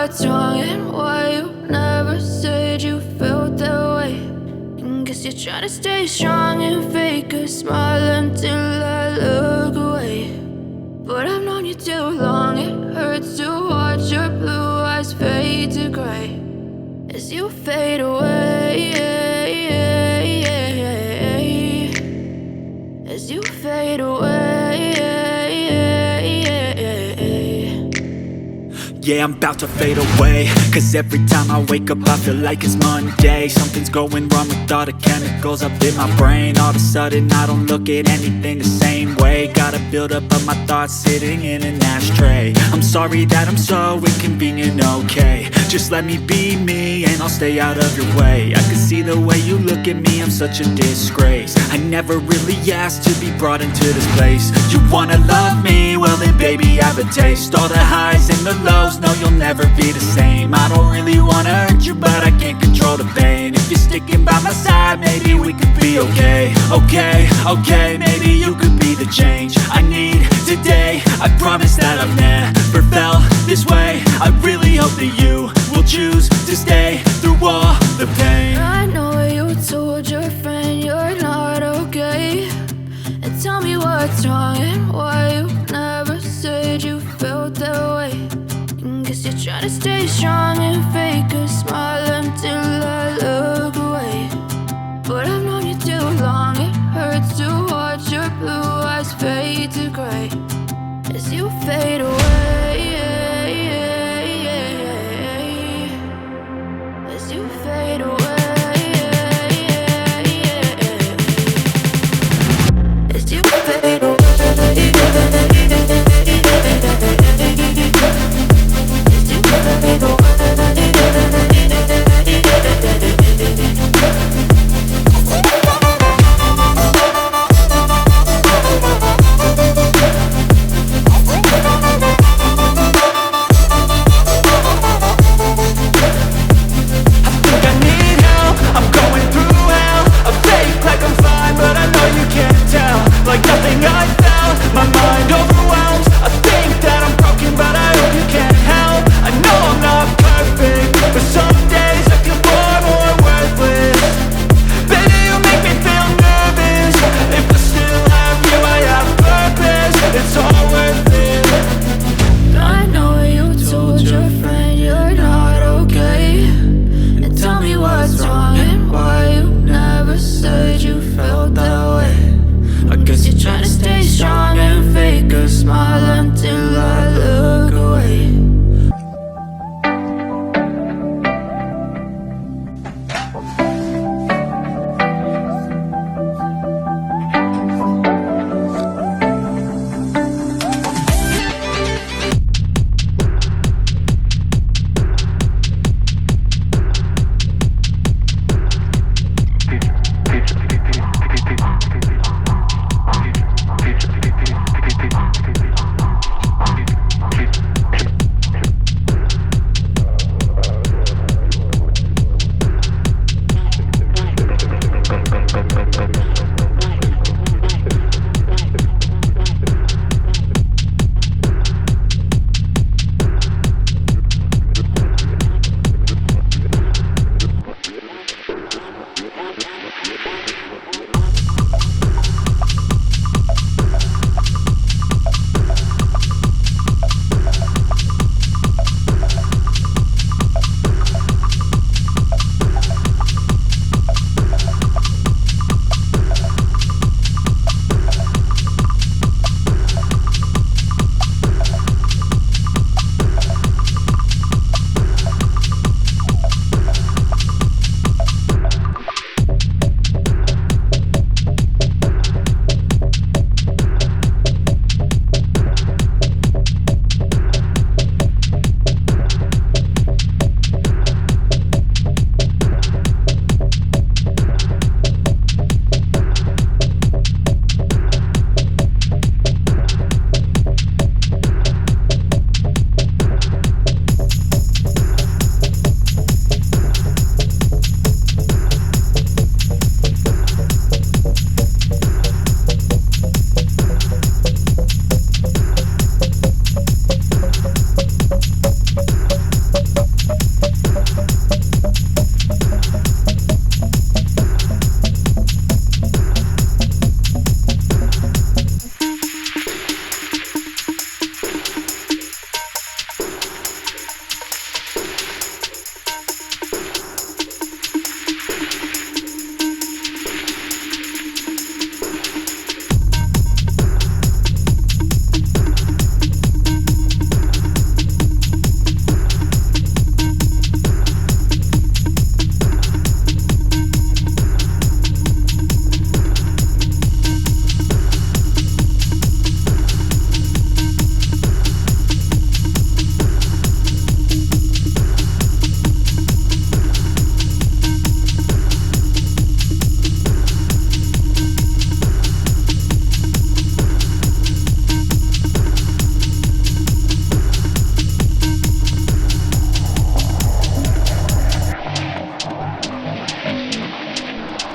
what's wrong and why you never said you felt that way. And guess you're trying to stay strong and fake a smile until I look away. But I've known you too long, it hurts to watch your blue eyes fade to gray as you fade away, as you fade away. Yeah, I'm about to fade away, cause every time I wake up I feel like it's Monday. Something's going wrong with all the chemicals up in my brain. All of a sudden I don't look at anything the same way. Gotta build up of my thoughts sitting in an ashtray. I'm sorry that I'm so inconvenient, okay. Just let me be me and I'll stay out of your way. I can see the way you look at me, I'm such a disgrace. I never really asked to be brought into this place. You wanna love me? Well then baby I have a taste. All the highs and the lows, no you'll never be the same. I don't really wanna hurt you but I can't control the pain. If you're sticking by my side maybe we could be okay. Okay, maybe you could be the change I need today. I promise that I've never felt this way. I really hope that you will choose to stay through all the pain. I know you told your friend you're not okay, and tell me what's wrong and why you never said you felt that way. And guess you're trying to stay strong and fake a smile until I look away. But I've known you too long, it hurts to watch your blue eyes fade to gray as you fade away.